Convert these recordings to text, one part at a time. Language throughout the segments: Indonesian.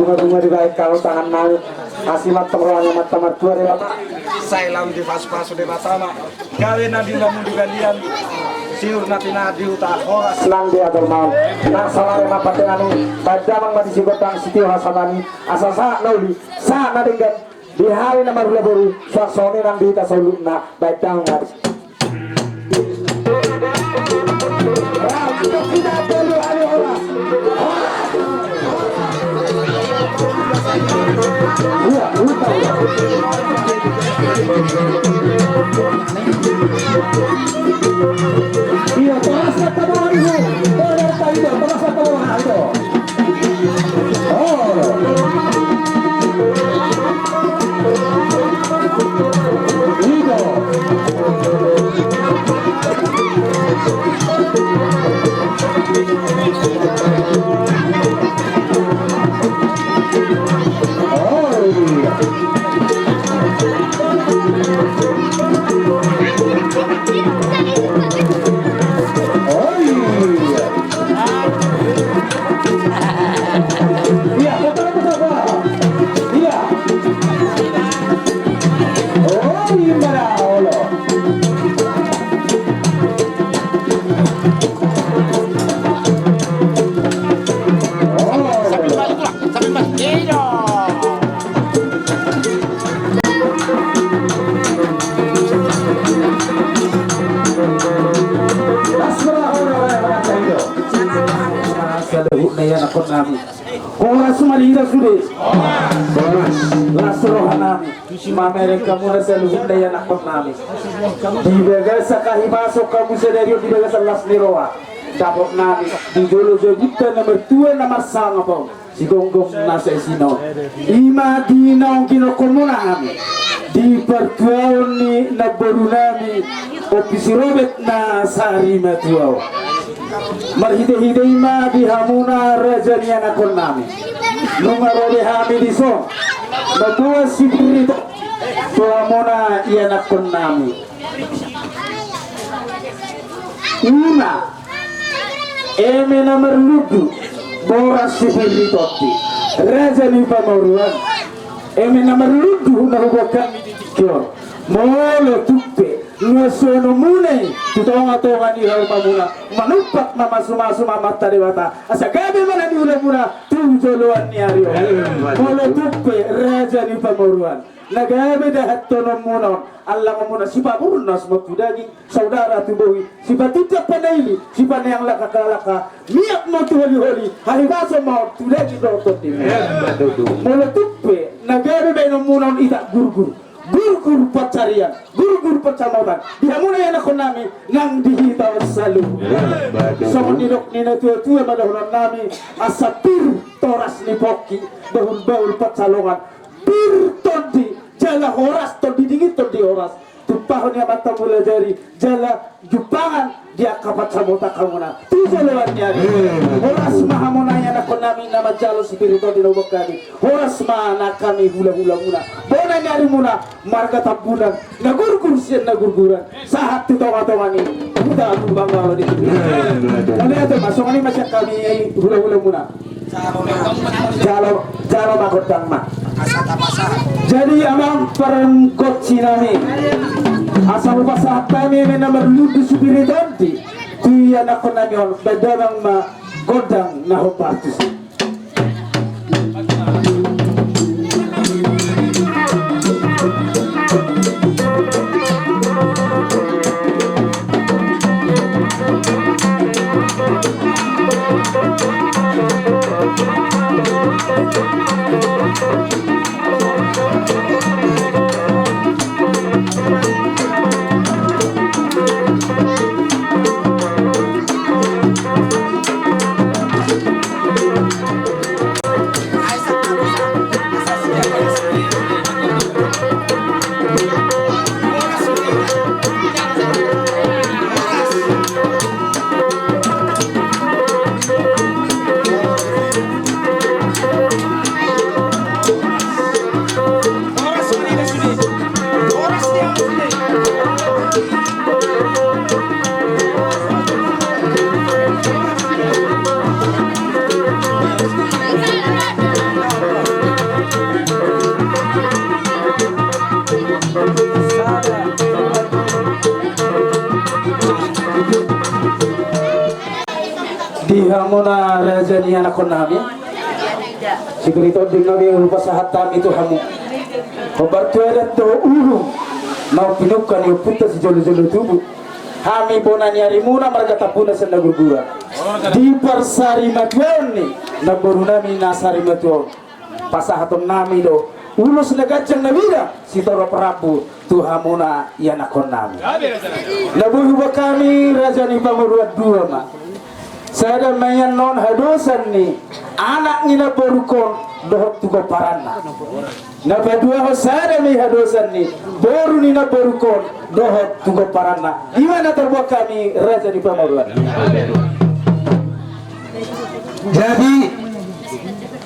bunga-bunga di baik kalau tangan nang asimat temeranya mata dua relata sailam di pas-pasu di matama gawe nadi lamu di galian siur nati nadi uta horas senang dia dormal nah salare mapatengani padamang mati sigotang sitio hasanani asal sa nauli sa nadenggan di hari nama rula baru suasone nang dita soluna baik tang ngat kita perlu ali horas iya, lupa ya. Iya, tomas ka tabahan mo. Order tayo, tomas ka tabahan ito. Oh. Ito. kamu rasa luhut daya nak nami di bagas sakahi masuk kamu sendiri di bagas las niroa dapat nami di dulu jodita nomor 2 nomor sang apa si gonggong nasa sino ima dinong kino komuna kami di pertuaw ni nabaru nami opisi robet na sari matuaw marhide-hide ima di hamuna raja ni anakon nami Nungarole hami diso Batua sibirito Tuamona ianakon nami Una Eme nomor ludu Boras sibirito Raja ni pamaruan Eme nomor ludu Nahubakan Kyo Molo tupe Nuesono mune Tutonga-tonga ni Muna Manupak mamasu-masu mamata dewata Asa gabi mana ni ula-muna Tujoluan ni Aryo Molo tupe Raja ni pamaruan Nagabe dahat tono muna Allah muna sipa urnas daging saudara tubuhi sipa tidak panaili sipa yang laka-laka miak mau holi-holi hari baso mau tudagi doktor di molo tupe nagabe beno muna ita gurgur guru-guru pacarian, guru-guru pacamautan. Dia mulai anak nami nang dihita wasalu. Sama nidok nina tua-tua madahun nami asapir toras ni poki bahul-bahul pacalongan. Bir tondi jala horas tondi dingin tondi horas. Tupahon yang mata mulai dari jala jupangan dia kapat samota kamuna. Tujaluan nyari. Horas mahamonanya anak nami nama jalo spiritual di lubuk kami. Horas mana kami hula-hula muna. Bona nyari muna marga tabulan. Nagur-gur sian nagur-guran. Sahat tu tawa-tawa ni. Kita aku bangga di sini. Kalau itu masuk ini macam kami hula-hula muna. Jalo makot mak. Jadi amang perengkot sinami. Asal pasah kami nomor ludu supiritanti. Kuya na konanyon bedarang ma godang na hopartis. Dihamuna raja ni anak konami sigrito dingawi rupa sahatam itu hamu hobar tuadat to ulu mau pinukkan yo puta si jolo-jolo tubuh hami bonani arimuna marga tapuna senda gurgura di persari matwani naboru nami nasari matwo pasahaton nami do ulus negajang nabida si toro prabu tuhamuna anak konami nabuhu kami raja ni pamuruat dua mak saya mayan non hadosan ni anak ngina borukon dohok tugo paranna na badua ho saya mi hadosan ni boru ni na borukon dohok tugo paranna gimana terbuat kami raja di Pamaruan. Jadi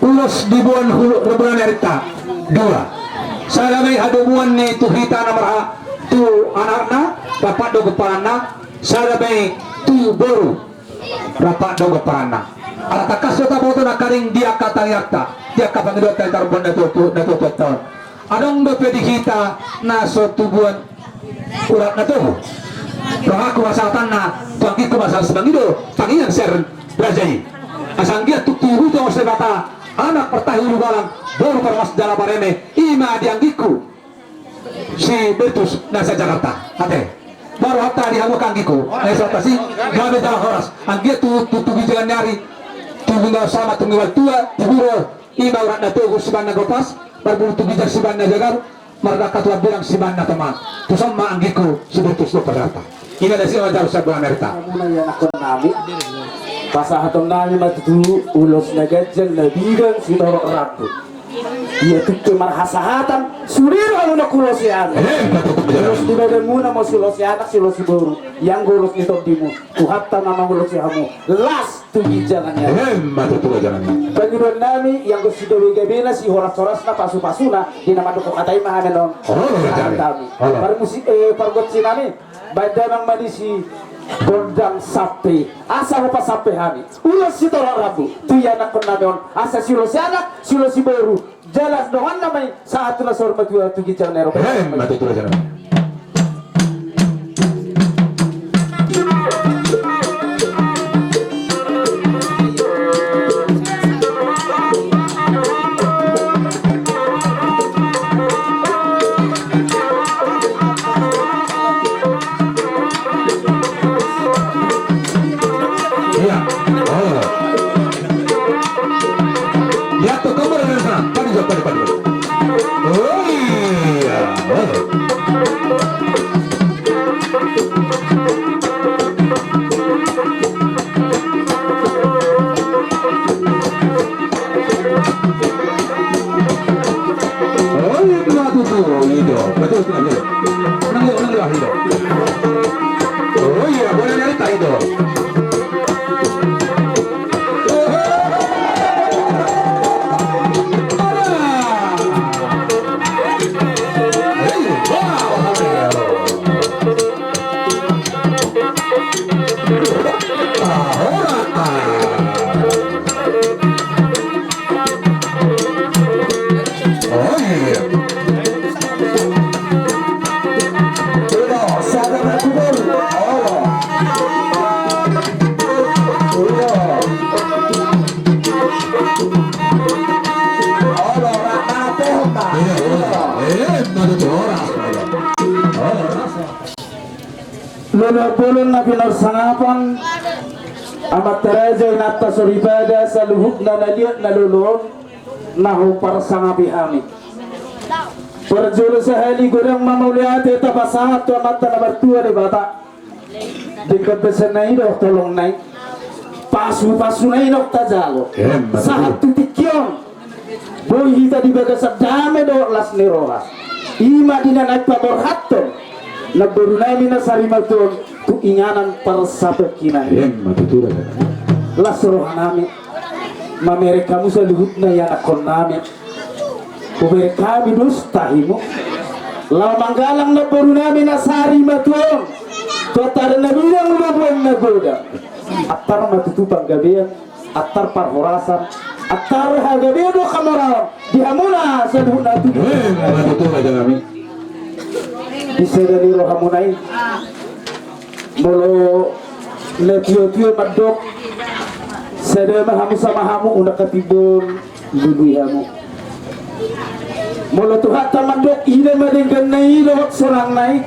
ulos di bulan rebulan erita dua saya may hadubuan ni tuhita na maraha tu anakna dapat do paranna saya may tu boru rapat dogo pana ala takas ta boto na karing dia kata yakta dia kapangidot tay tarbon na to tahun adong do pwede kita na so tubuan urat na to roha ko masatan na tuangi ko masal sebangido pangian ser brajai asanggia tutuhu to sebata anak pertahiru balang boru permas dala pareme ima dianggiku si Betus nasa Jakarta ate baru hatta di hamu kanggiku esotasi gabe dalam horas anggia tu bijangan nyari tunggal sama tunggal tua tiburo ima urat na tugu sibanna gopas baru tu bijak sibanna jagar marga katua bilang sibanna teman tu sama anggiku si Betus do perata ini ada si wajar sebuah Amerika mulai anak nami pasahaton nami matu ulos nagajang nabigan si toro rabu Iya tuh kemarhasahatan surir anu na kulosi anak. Terus di badan muna mo silosi anak silosi boru yang gurus itu dimu kuhatta nama gulosi hamu las tugi jangannya. Matutulah jangannya. Bagi don nami yang gusidawi gabena si horas-horas na pasu-pasuna di nama doko katai mahamenon. Par musik pargot sinami badamang madisi gondang sapi asa rupa sapi hani ulas si tolak rabu tu ya anak penameon asa silosi anak silosi boru jelas doang namanya saat tulah sorma tua tu gijang nero. Matutulah jangannya. Oh iya, boleh nyerita itu. Lulur-bulun na pinarsangapan amat terajay na tasuribada sa luhut na naliat na lulur nahu parsangapi hami perjulu sehali gudang mamuliate tapasahat tu amat na bertua di bata di kebesan na ino tolong naik pasu-pasu na ino tajalo sahat tutikyon boy hita di bagasat dame do las niroha ima dina naik paborhaton na berunai mina sarimatun tu inganan persabet kina las rohanami mamere kamu saluhut na yana konami ubere kami dustahimu lau manggalang na berunai mina sarimatun totar na bilang lubuan na goda atar matutupang gabian atar parhorasan atar hagabian do kamoral dihamuna saluhut na tu Matutulah jangan. bisa dari rohamunai molo letio-tio madok sedema hamu sama hamu udah ketibun dulu hamu molo tuhata madok ide madenggan nai lewat serang naik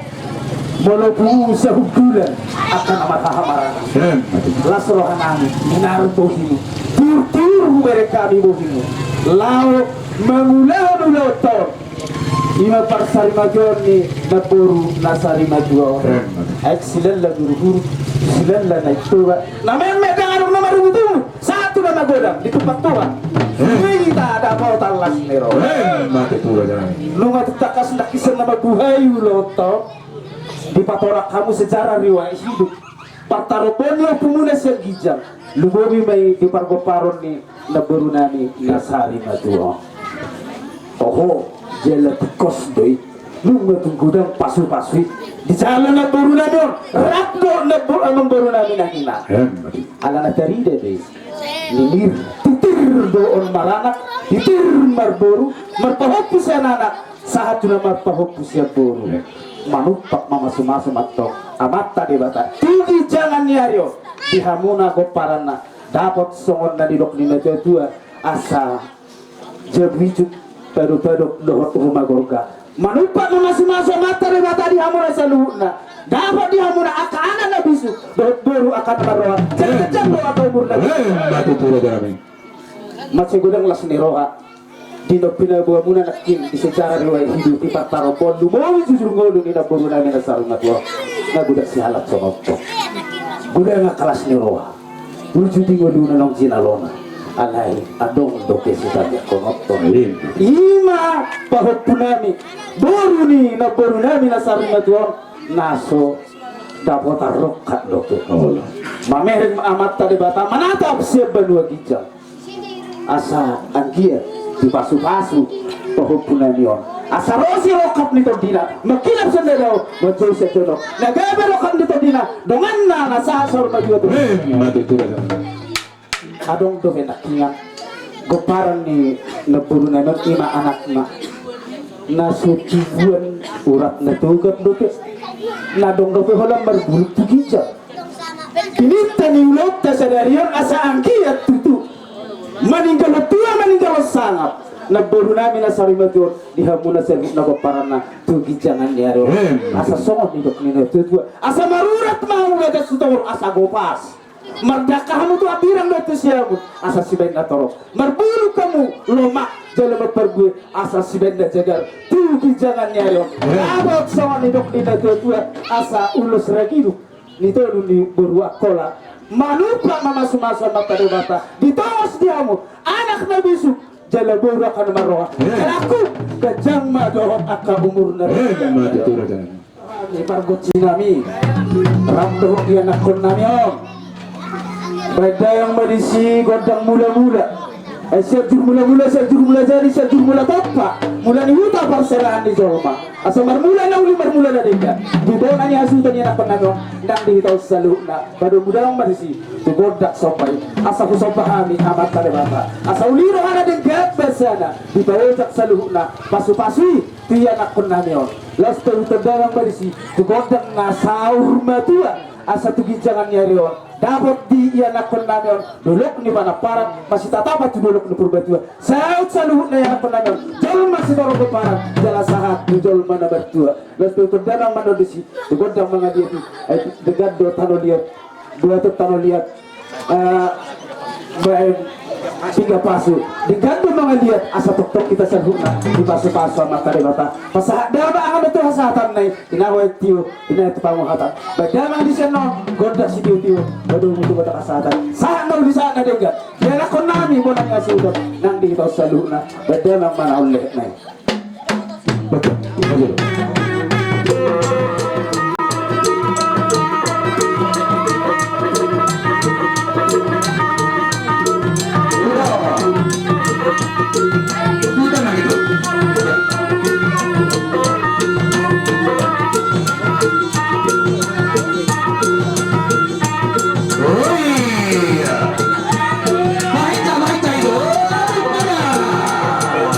molo pusa hukulan akan amat hamaran las rohanami minar bohimu tur mereka di bohimu lau mengulau tor ima parsari majon ni naburu nasari majuo excellent la guru excellent la naituwa na meme dangarong na marubutu satu na magodam di tempat tua kita ada mau talas nero Matutulah jangan. lunga tutakas nakisan na mabuhayu loto di patorak kamu sejarah riwayat hidup pataroponyo pumuna sa gijang lugobi may di pargoparon ni naburu nami nasari majuo oho jela tikos doi lunga tunggudang pasu-pasui di jalan na baru na doon rakdo na baru namin ang ina ala na tarida doi lilir titir doon maranak titir marboru marpahopus yan anak sahat na marpahopus yan boru manupak mamasu-masu matok amat tadi bata tinggi jangan nyaryo dihamuna goparan na dapat songon na didok ni na tua asa jabijuk peduk-peduk dohot rumah gorga manupak masuk mata rebata di hamura saluhna dapat di hamura akan anak bisu dohot baru akan maroha jangan doa umur lagi Matutulah jangan. masih gudang las neroha di nopina buah muna nakin di sejarah riwayat hidup di pataro pondu mau jujur ngolu ni naboru nami nasarungat wa na gudang si halat sonopto gudang kelas neroha wujudi ngolu nong jinalona alay adong doke sita konoton Alim. ima pahot punami baru nami nasarima tuon naso dapat arok kat doke Oh. mamereng amat tadi bata manatap siap benua gijang asa anggia di pasu-pasu pahot punami on asa rosi rokap nito dina makilap sendero macam sejono nagabe rokap nito dina dengan nasa asor maju tu Mati turun. adong do benakingan goparan ni neburu na ima anak na nasucibuan urat na tugat doke nadong do holam berbulu tugija pinita ni ulot ta sadarian asa angkiat tutu maninggal tua maninggal sangap neburu nami na sarimatuan dihamuna servit na goparan na tugijangan ni aro asa songot ni dok ni tutu asa marurat mau ga sutor asa gopas merdaka kamu tuh abirang betul siamu asal si benda torok merbulu kamu lomak jalan berpergue asal si benda jagar tuh jangan nyari abot sama nih dok tidak tua asa ulus ragidu nito di berua kola manupa mama sumasa mata debata ditos diamu anak nabisu jalan berua kan maroa aku kejang madohot aka umur Mati turun. ni pargot sinami ramdoh dia nakon nami om pada yang berisi godang mula-mula sejur mula jadi sejur mula topa mula ni huta parselahan di Joma asa marmula na uli marmula na deka di bona ni asutan ni nak penano ndang di tau salu na pada muda yang berisi tu godak sopai asa ku sopahami amat kale bata asa uliro ana den gat besana di bawajak salu na pasu-pasu tiya nak penano las tu tedang berisi tu godak na saur matua asa tu gijangan nyarion dapat di iya nakon namin dulok ni mana parang masih tatapat tu dulok ni purbatua saut saluhut na yan nakon namin jol masih dorong ke parang jala sahat ni jol mana bertua las tu terdanang mana disi digodang mga dieti degat do tano liat dua tu tano liat tiga pasu digantung mga liat asa tok kita saluhut di pasu-pasu sama kare mata pasahat dama ang betul hasatan na inawa tiyo inay ito panguhatan bagdamang di seno godak si tiyo baru mutu bata kasatan saan mau di sana degat kaya kon nami mo nang asudot nang di ito saluhut bagdamang mana ulit na Betul. Betul. Bukan lagi tu. Oh iya. Baik itu. Oh iya.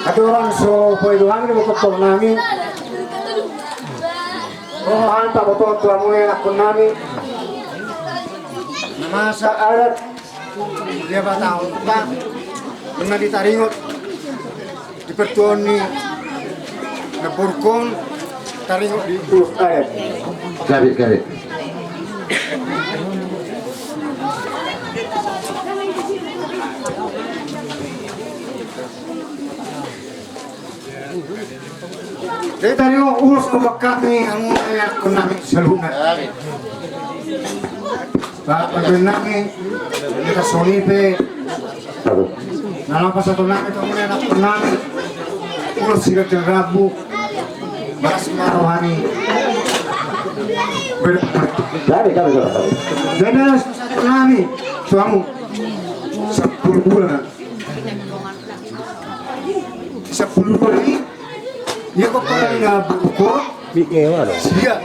Aturan so pwedeng ni betul nami. Oh, anta betul tua mulai nakun nami. Masa adat dia batang tak pernah ditaringot di pertuoni naburkon taringot di ulus ayat. Garit. Jadi tadi ulus kebekat nih, ang ayat ko namin sa luna. Pagkain namin, kita sonipe. Nalapas satu namin, ito muna anak ko namin. Ulus sila ng rabu. Bakas marohani. Garit. Dan ada satu namin, suamu. 10 bulan. 10 bulan ini. Dia kok pernah nabuk ko? Siya. Siya.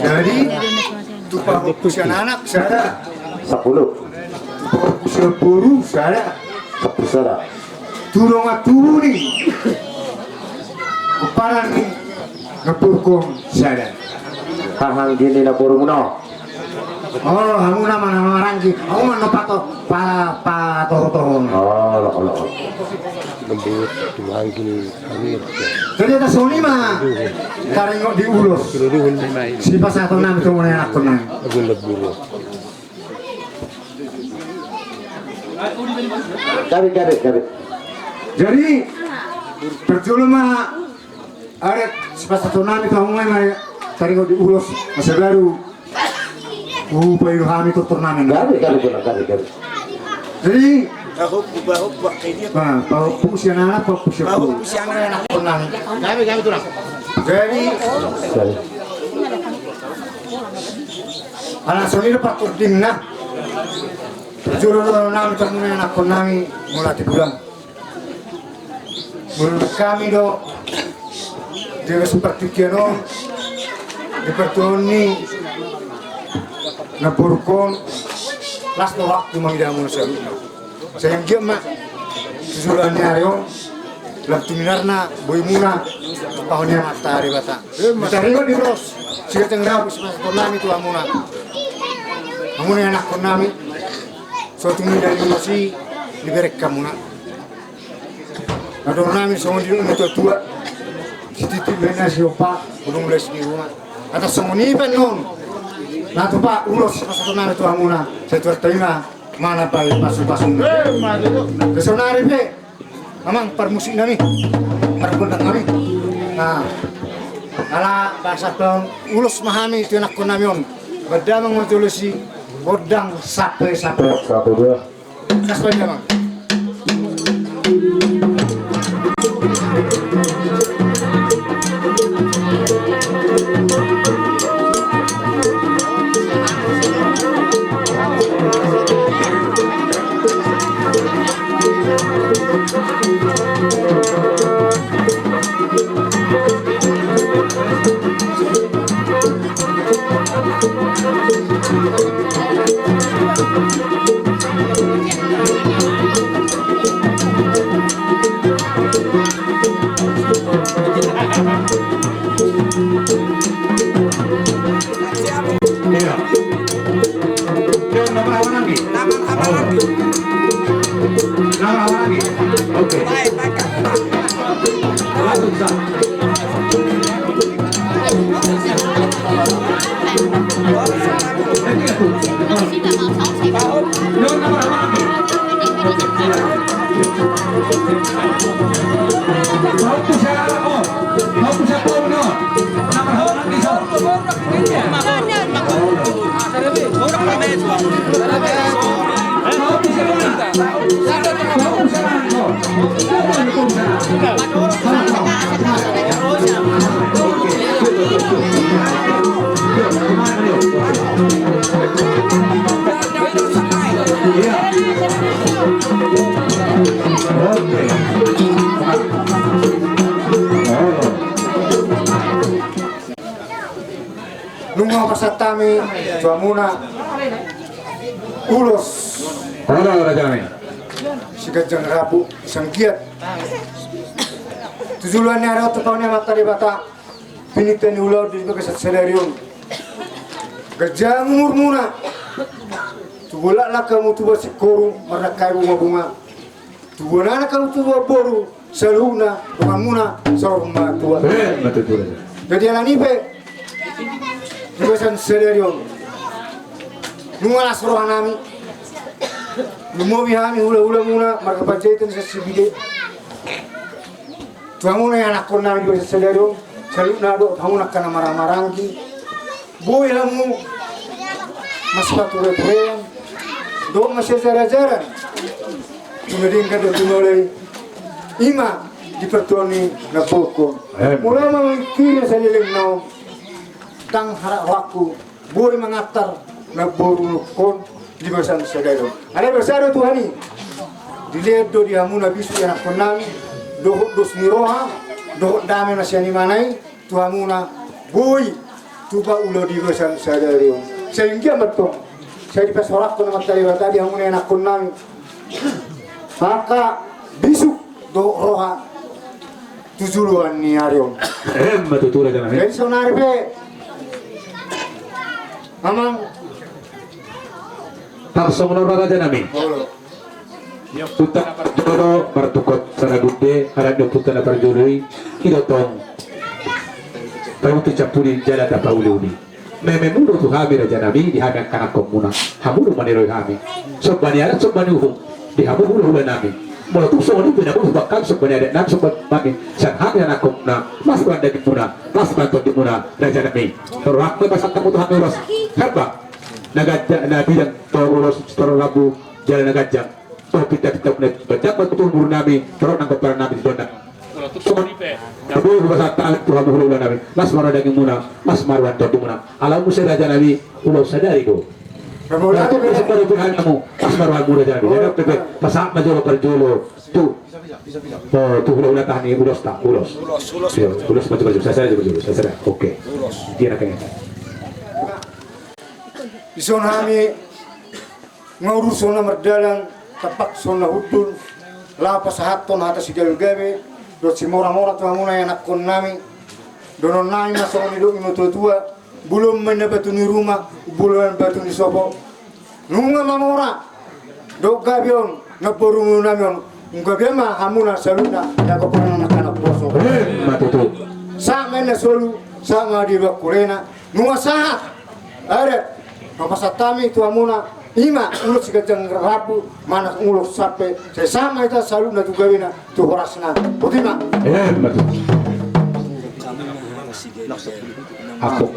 Jadi tupang usia anak saya 10. usia buru saya 10. turong atuh nih. Keparan nih ngepurkong saya. Hang gini na puro no. Oh, kamu nama orang gitu. Kamu mana pato. Oh. Lembut tulang gini kami Jadi ada Sony mah. Taringok diulus. Si pas satu nang itu mulai aku nang. aku lebur Garit. Jadi berjulur mah ada si pas satu nang itu mulai taringok diulus masa baru. Payo kami itu turnamen. Garit. Jadi Bahuk kayak dia. Pak usia anak, Pak usia Bahuk usia anak turnamen. Kami tuh lah. Jadi anak Sony dapat turding na. Juru nami tamu anak konami mulai dibulan. Menurut kami do dia seperti kiano dipertoni napurkon las no waktu mangdamu seru. Sayang dia mak susulannya ayo laptu minarna boy muna tahunnya matahari bata. Matahari di ros. Siya tengrap sa konami tu amuna. Amuna anak konami. So tumi dari si liberek kamuna. Ador nami so di uno tua. Titi bena si opa ulung les di rumah. Atas semuni penon. Nato pa ulos sa konami tu amuna. Sa terima mana pa pasu-pasu. Kesonari pe. Amang permusik nami. Perbudak nami. Nah, ala bahasa pun ulus mahami itu anak konamion. Beda mengutulusi godang sape. Kasih bang. Nunggu pasatami tuamuna ulos si gajang rabu sangkiat tujuannya ada tahunnya mata di bata pinitan ular di bagian sedarium Gajah umur muna. Tubola lah kamu tuba sikoru merakai rumah bunga. Tubola lah kamu tuba boru saluna dengan muna sorma tua. Matu tura. Jadi anak nipe. Dibesan sederion. Nungala sorohan nami. Lumobi kami hula-hula muna marga pajetan sa sibide. Tuhamuna yang anak kon nami dibesan sederion. Saluna do hamuna kana marang-marangki. Boy hamu mas pature-turean. Do masih jaran-jaran. Kemudian kata tunolai ima dipertoni na poko. Mula mengkiri sa liling naon tang harak waku boy mengatar na boru kon di basan sadaro. Ada bersado Tuhani. Dilihat do dihamuna bisu yang konami dohot dos miroha dohot dame na siani manai tuhamuna boy tuba ulo di basan sadaro. Sehingga betul. Saya di pesorak ko naman tayo tadi hamuna yang konami. Maka bisu do roha tujuluan ni arion. Matu tura jangan. Jadi sonari be. Amang Tarsong raga janami. Puta na parjolo martukot sana gudde harap puta na parjoloi idotong. Tahu tu capuri jala tapa uluni. Mememuru tu kami raja nabi di hami kana komuna. Hamuru maniroi kami. Sobani ada sobani uhum di hamuru hula nabi. Mula tu soalnya punya aku bakal sobani ada nabi sobat kami. San hami anak komuna. Mas banda di muna. Mas bantu di muna raja nabi. Terus aku pasal kamu tu hami ros. Harba. Nagajak nabi dan toros labu jalan nagajak. Oh kita punya baca betul buru nabi. Terus nangkep para nabi di dona. Abu bahasa taat Tuhan hulu nabi. Mas marah daging muna, mas marwan todu muna. Alam musa raja nabi, ulau sadari go. Nanti bisa pada Tuhan kamu, mas marwan muna raja nabi. Jadi pepe pasak majolo perjolo tu. Oh tu ulau tani ulos tak ulos. Ulos macam saya saja. Oke. Dia nak kena. ison kami ngurus sona merdalang tapak sona hudul lapas haton hata si gawe gawe do si mora-mora tuhamuna yang nakon nami donon nami masong ni do ino tua belum mendapat ni rumah belum batu ni sopo nunga mamora do gabion ngaporu namion ngabema hamuna saluna ya ko pun anak boso Matutu. sa mena solu sa ngadi bakurena nunga sahat are mapasatami tuhamuna ima ulo sikajang rapu mana ulo sape saya sama itu saluna tu gawina tu horasna putima Matutu. Aku.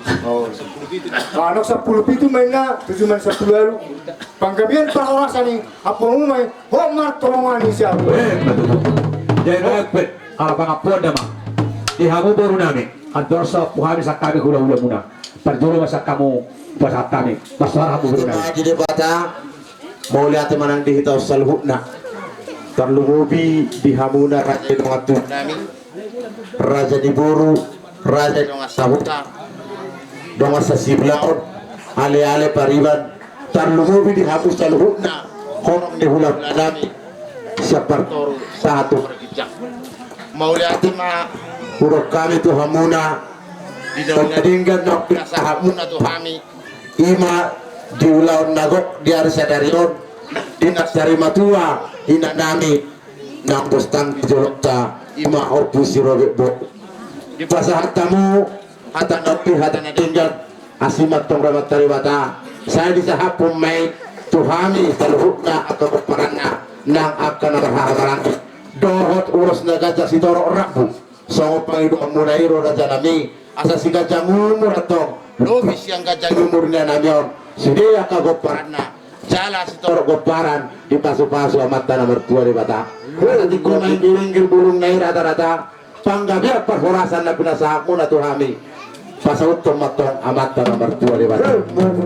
Anak 10 itu mainnya 7 main 10 lalu. Panggabian parasan ni apa umai homar tolongan ni siapa? Matutu. Jadi nakpet apa dah mah. Ihamu baru nami. Antor sa puhami sa kami hula-hula muna. Perjolo masa kamu pasat kami. Pasar kamu baru nami. Jadi bata mau lihat manang dihitau salhutna. Terlububi dihamuna raja dongatu nami. Raja diburu, raja dongasahuta. Dongasa siblaon, ale-ale pariban. Terlububi dihapus salhutna. Horong dihula nami. Siapar satu. Mau lihat ma urok kami tu hamuna di dalam tinggal nok sahamuna tu kami ima di ulaun nagok di arisa dari on dinas dari matua ina nami nang bostang di jolokta ima orpusi robek bo di pasah tamu hatan nopi hatan tinggal asimat tong ramat taribata saya disahapum mai tuhami terhukna atau peranna nang akan berharap dohot urus nagajak si dorok rabu songo pangidu amunairo raja nami asa si gajah umur atong lobis yang gajah umurnya namion sudia kagoparana jala si torok goparan di pasu-pasu amata nomor 2 di bata nanti kumain diringgir burung naik rata-rata panggabir perhorasan na pinasahamu na tuhami pasautom matong amata nomor 2 di bata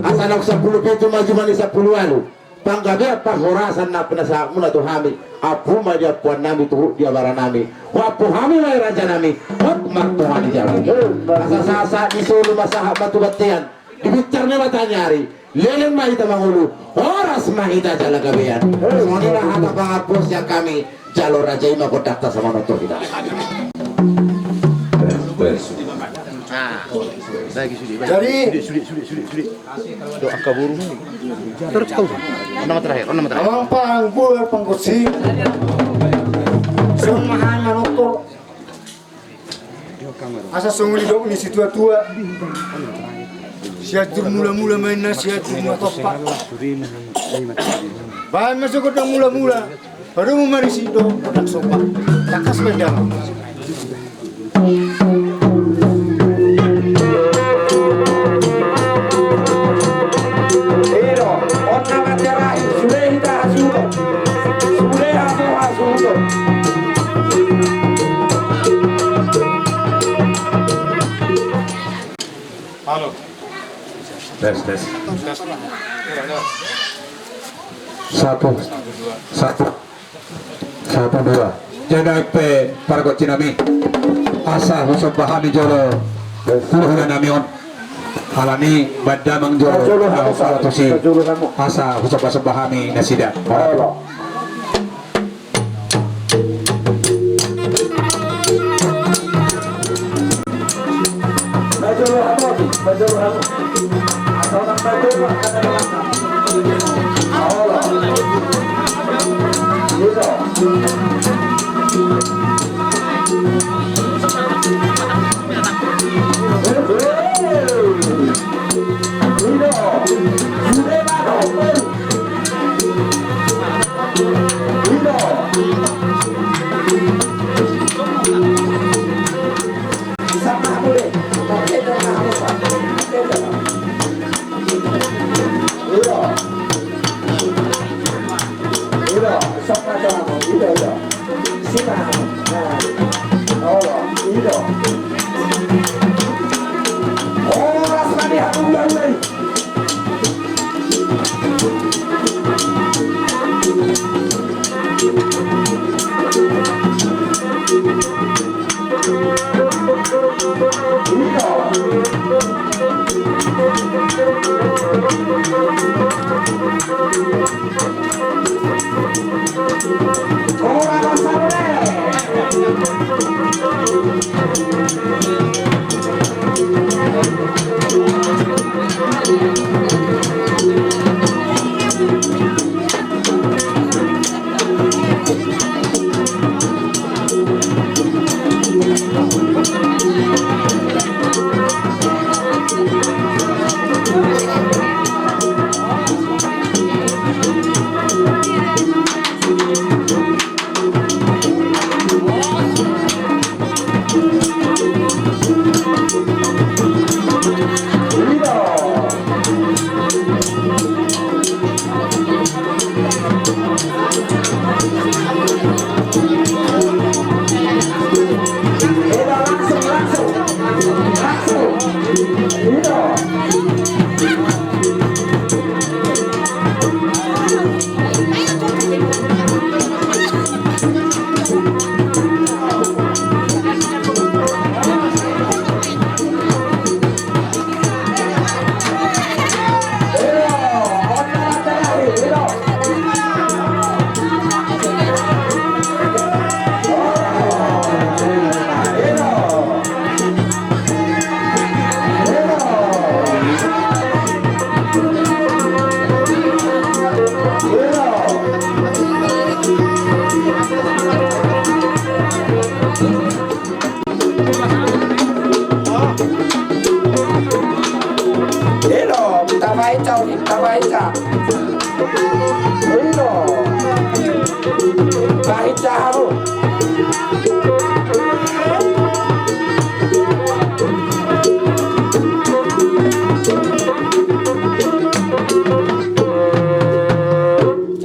asa nok 10 pitu majuman di 10 alu panggabir perhorasan na pinasahamu na tuhami apu maja puan nami tuh dia bara nami wapu hami mai raja nami hok martuhan di jalan asa-asa disulu masaha batu batian dibicarnya mata nyari leleng mahita mangulu horas mahita jala gabean semuanya hata pangapus yang kami jalur raja ima kodakta sama noto kita Jadi Doa kaburu. Terus kau. Nama terakhir. amang pang bulan pangkusi semahan manoko asa songoli dok ni situa tua siatur mula-mula main siatur matopa bahan masuk ke mula-mula baru memari sido kotak sopa takas medang Tes. Satu dua. Jadi para kok cinami. Asa husuk bahami jolo. Puluhan namion. Halani badamang jolo. Asa husuk bahami nasida.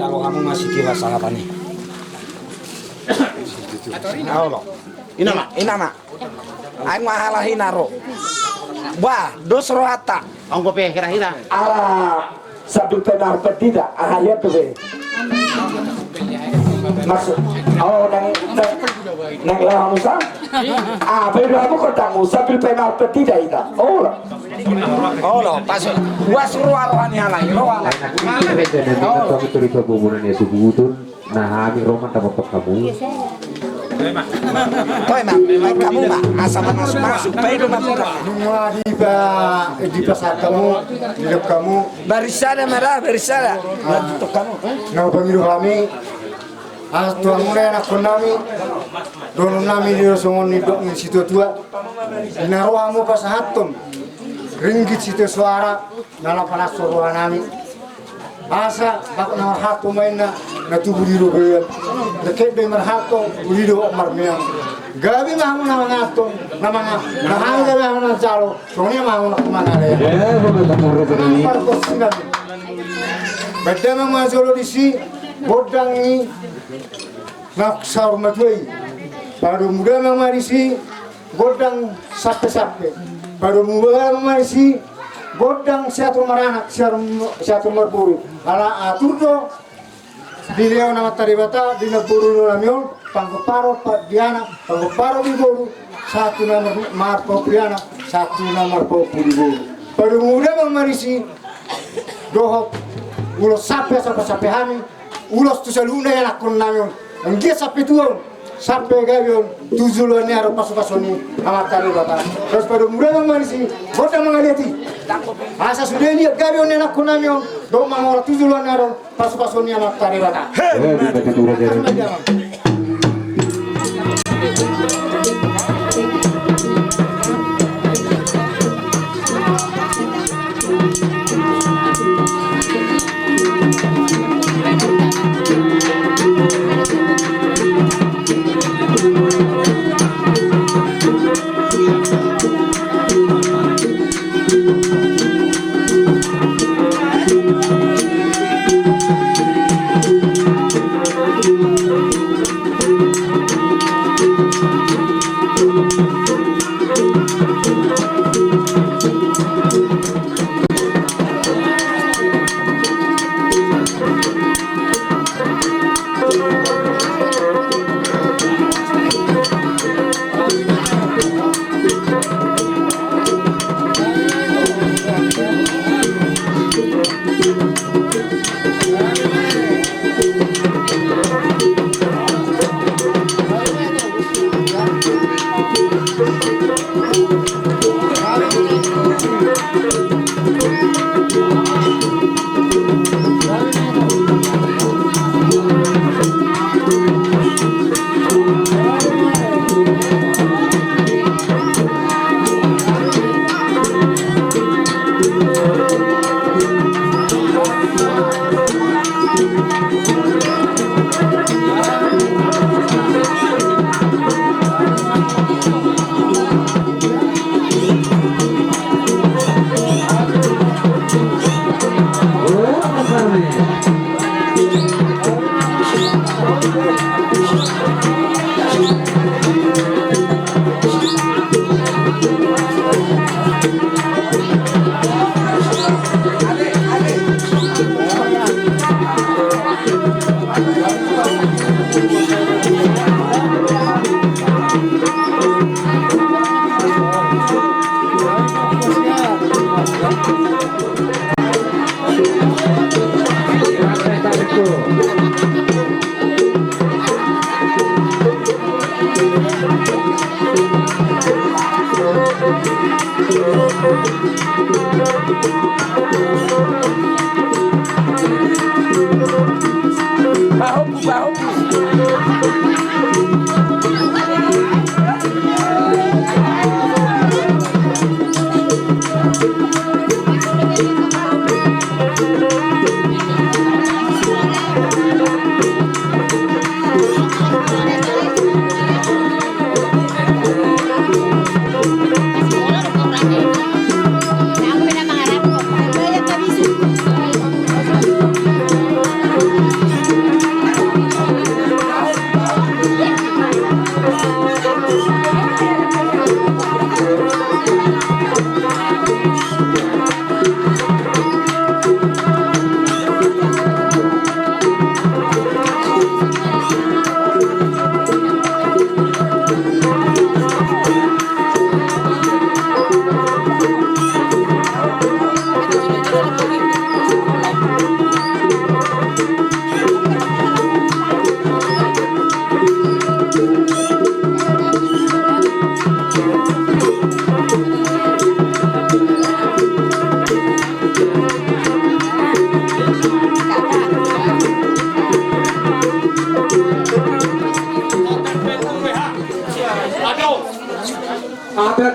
Kalau kamu masih jiwa sahabat nih. Inama. Aing mahalah hinaro. Wah, dos rohata. Ongko pe kira-kira. Ala sabtu tenar petida ahaya tuh be. Masuk. Oh, nang lawan Musa. Pero aku kota Musa bil penar petida ida. Oh lo, pas gua suruh arohani halai, rohani. Kami terlibat hubungan ya subutun. Nah, kami roman dapat kamu. Toy mak, kamu mak, asal masuk, baik dong masuk. Nunggu di pasar kamu, di depan kamu. Barisada marah, barisada. Untuk kamu. Nau pemilu kami, tuan mulai anak kami, dono nami di songon ni dok ni situ tua, naruamu pas hatum, ringgit situ suara, nala panas suara nami. Asa bak na hato main na tubuh di rupiah, dekat dengan hato budi do marmiang. Gabi mahu na ngato, nama hanga mahu na calo, soalnya mahu na kemana ya? Parkos sinat. Beda memang solo di si, bodang ni nak sahur matui. Baru muda memang di si, bodang sape. Baru muda memang di si, bodang siatu maranak, siatu merburu. Ala atur do dileo nama taribata dina buru namion panggoparo diana panggoparo di buru satu nama marpo priana satu nama marpo di buru. Baru muda memarisi dohok ulos sape hani ulos tu saluna yang akon namion anggia sape tuon sampai gabion tujuan ni harus pasoni amat taribata. Terus baru muda memarisi bodoh mengalihati. Asa sudah lihat gabion ni akon namion do mangora tujuan ni harus pasoni amat taribata.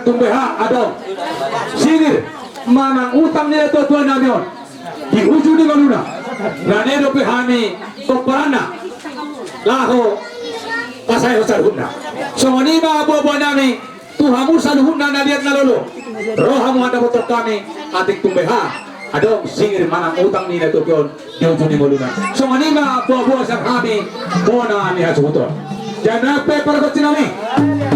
tumbeha adong singir manang utang nila tuan namin di ujung di manuna ranedo pehami toparana laho pasay usar huna so manima abo-abo nami tuhamu saluhuna na liat na lolo rohamu anda botok kami atik tumbeha adong singir manang utang nila tuan di ujung di manuna so manima abo-abo sang kami bona ni hasuto jangan paper kecil nami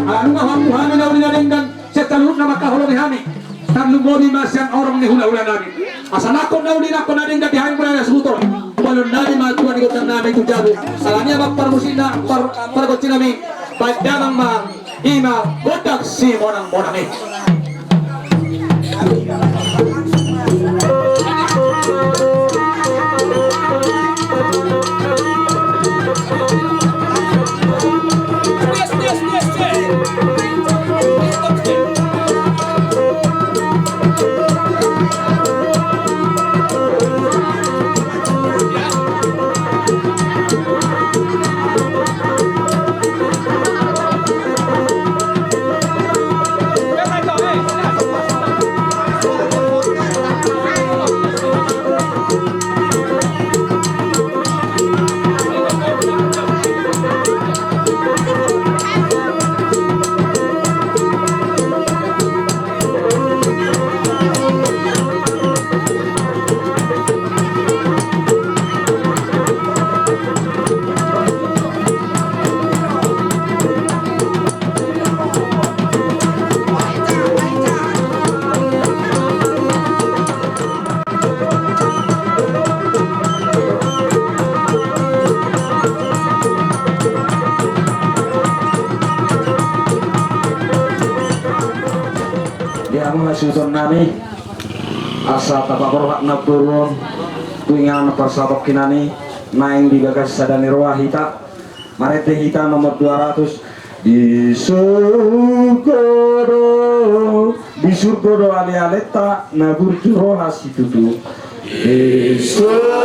anu ngahamu kami na uli naringgan setalun na makahulong kami tanlong mo di masyang orang ni hula-hula namin asa nakon na uli nakon naring gatihain mo na nasuto walon namin matuan ikot ng namin tujabu salanya magparmusin na paragotsin namin pagdamang mga ima botak si monang-monang susun nami asa tapakorhat na turun tuingan persabok kinani naing digagas sadani roa hita marete hita nomor 200 di surgodo ale aleta na burju roha situtu di surgodo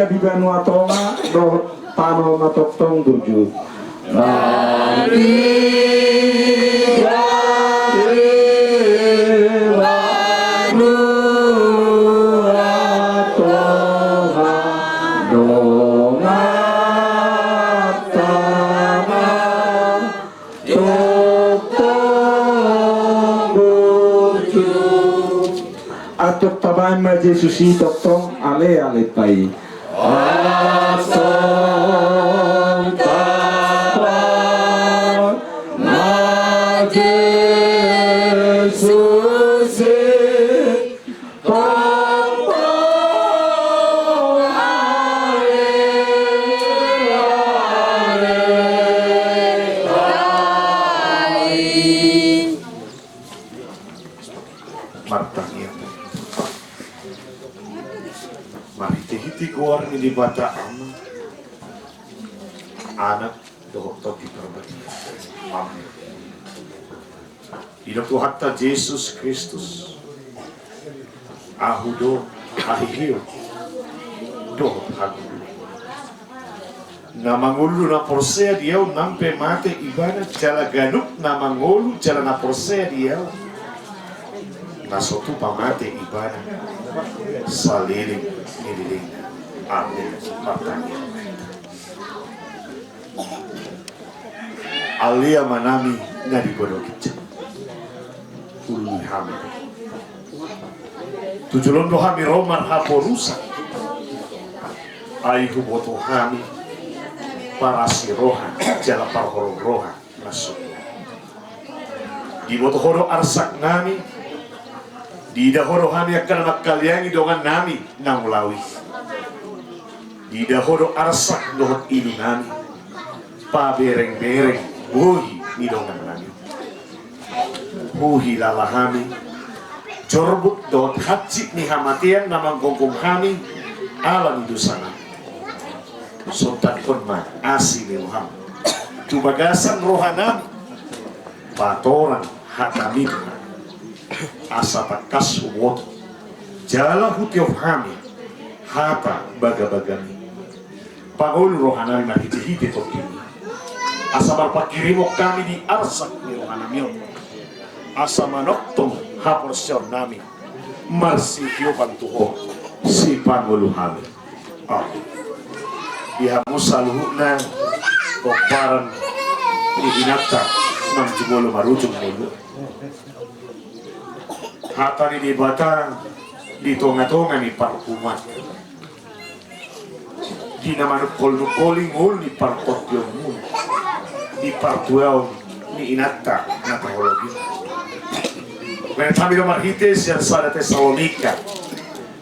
di Banua Tonga do tano na toktong burju atok tabay ma Jesusi toktong ale ale pai asong tapan na Jesusi toktong ale mariti keluar di bata anak dokter di perbati amin hidup hatta Yesus Kristus ahudo ahihio do hagu na mangulu na porsea diau nampe mate ibana jala ganuk na mangulu jala na porsea diau na sotu pamate ibana saliling nililing amin matanya alia manami ngadi bodokit ulu hami tujulondo hami romar haporusa aihu boto hami parasi roha jala parhoro roha masuk di boto horo arsak nami di dahoro hami akan makaliangi dongan nami namulawi di dahoro arsak dohot ilu nami pa bereng-bereng huhi ni dongan nami huhi lalahami jorbut dohot haji ni hamatian namang gongkong hami alam dosana sontak konma asi ni Muhammad Tubagasan rohana patoran hatamid asa takas wot jala hutyo kami hata baga-bagami pangul rohana na hiti-hiti tokini asa barpakirimok kami di arsak ni rohana mil asa manoktong haporsyon namin marsityo pantuho si Pangulo kami dihamu saluhuk na okparan ibinata ng jumolo marujong mulo hata ni dibata ditonga-tonga ni parkuman di naman nukol-nukoling hul ni parkotyon mo di partuel ni inata na teologi kaya kami marhites yan sa Tesalonika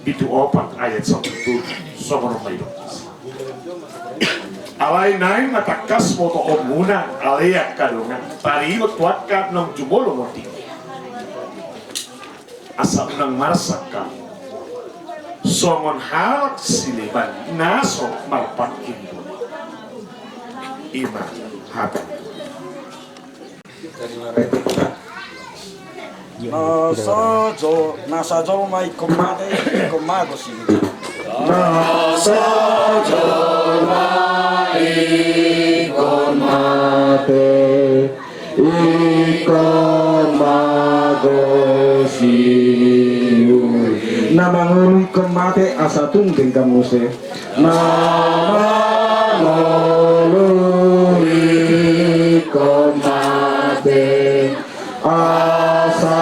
dito 4 ayat 1 sobrang may alay na yung matakas mo to muna alayak ka lungan pariot tuat ka ng jumolo mo tingin asap ng marsak ka songon halak siliban naso marpakin mo ima hati nasajo may kumate kumago sini ikon mate ikon magosiu namangulu ikon mate asa tunggeng kamuse namangulu ikon mate asa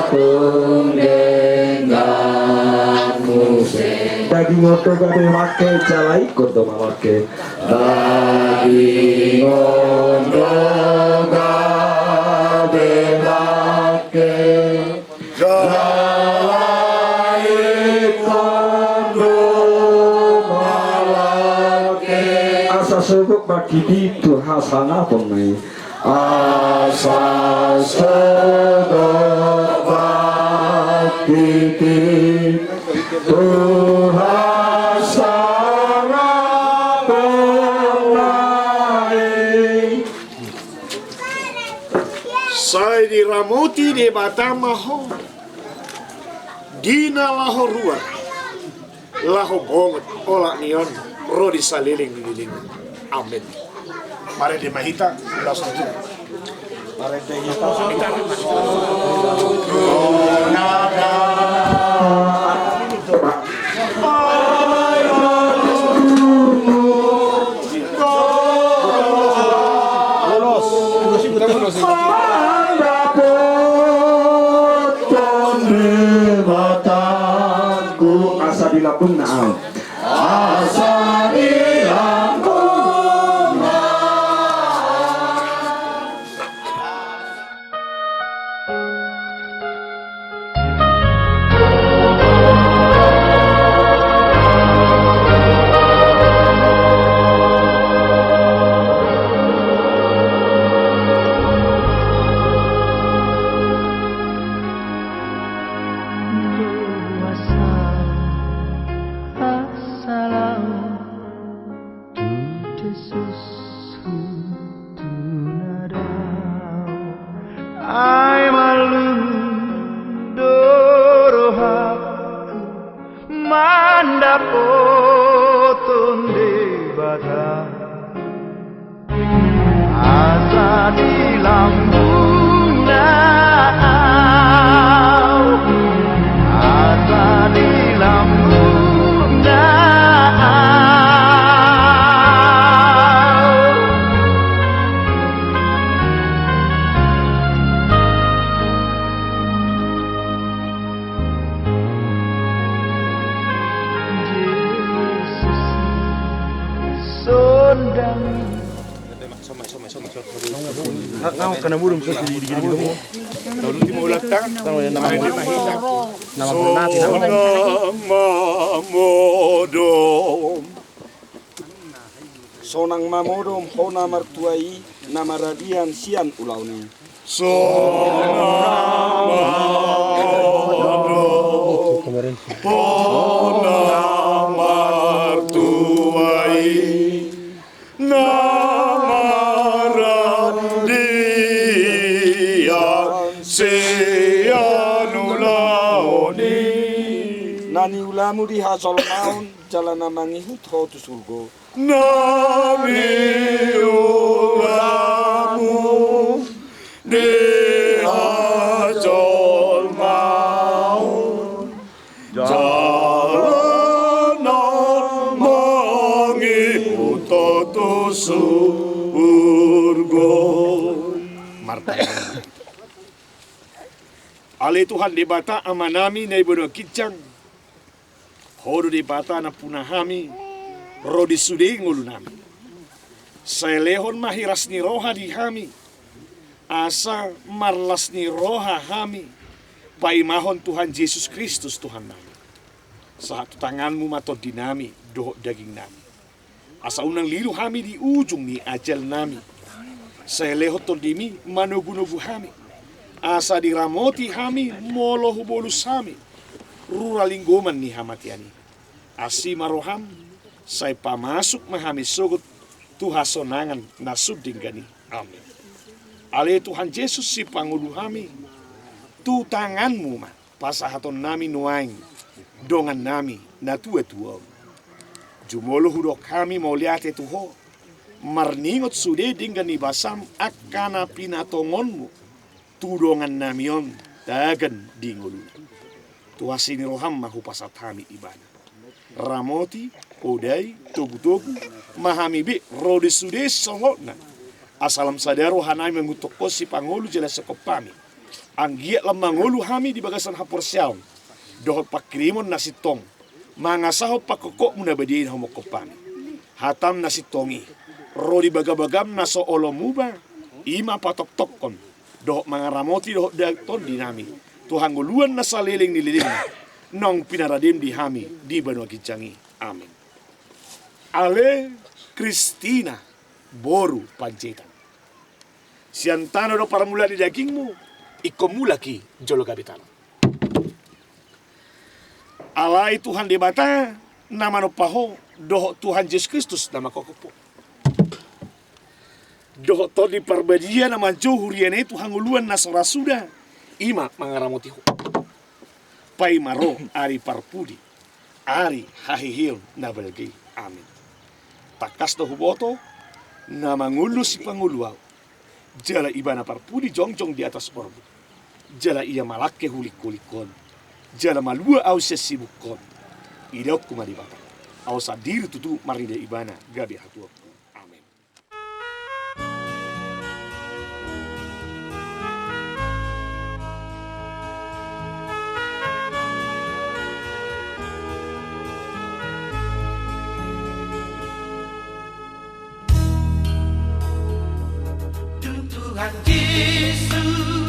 tunggeng kamuse daging oto gade make jalai kodo mawake daging oto gade make jalai kodo mawake asa subuk bagi itu hasana pemai asa subuk bagi Tuhan sangat baik. Saya diramuti di batamaho dina laho ruar laho bongot olak nion rodi saliling-liling amin mari di mahita langsung mari di mahita asa dilapun naam Asa dilapun sonang mamodom hona martuai nama radian sian ulauni nama Nani ulamu di hasol naun jalan namangi hutho tu surgo. Nami ulamu di hajol maun jalanan mangi utoto surgo. Martaban. Ale Tuhan di bata amanami na ibu kicang. Hodo di bata na punahami. Rodi sudi ngulu nami. Saya lehon mahiras ni roha di hami. Asa marlas ni roha hami. Paimahon Tuhan Yesus Kristus Tuhan nami. Saat tanganmu mato dinami dohok daging nami. Asa unang lilu hami di ujung ni ajal nami. Saya lehon tondimi manugu-nugu hami. Asa diramoti hami molo hubolus hami. Ruralinggoman ni hamatiani. Asi maroham. Saya pamasuk mahami sugut tuhasonangan nasuding gani. Amin. Ale Tuhan Yesus si pangulu hami. Tu tanganmu ma pasahaton nami nuaing. Dongan nami na tua-tua. Jumolo hudok kami mau liate tuho. Marningot sude dinggani basam akana pinatongonmu. Tudongan namion dagan dingulu. Tuhasini roham mahu pasat hami ibana. Ramoti, odai, togu-togu, mahami bi, rode sude solotna. Asalam sadaro hanai mengutuk si pangolu jelas sekopami. Anggiat lam mangolu hami di bagasan hapur siaun. Dohot pakrimon nasi tong. Mangasaho pakokok munabadiin homo kopami. Hatam nasi tongi. Rodi bagabagam naso olomuba. Ima patok tokon. Dohot mangaramoti dohot dakton dinami. Tuhan guluan nasa liling nililing. Nong pinaradim di hami di Banua Kicangi. Amin. Ale Kristina Boru Pancetan. Siantano do para mula di dagingmu, ikomulaki jolo kapital. Alai Tuhan di bata, nama no paho, doho Tuhan Yesus Kristus nama kokopo. Doho to di perbadia nama johuriane Tuhan uluan nasara sudah, ima mangaramoti ho. Pai maro ari parpudi, ari hahihil na belgi. Amin. Takas to huboto, na mangulu si panguluaw. Jala ibana parpudi jongjong di atas orbu. Jala iya malake hulik-hulikon. Jala malua au sesibukon. Idok kumadibata. Au sadiri tutu marida ibana gabi hatuak. Amin. Tuhan Yesus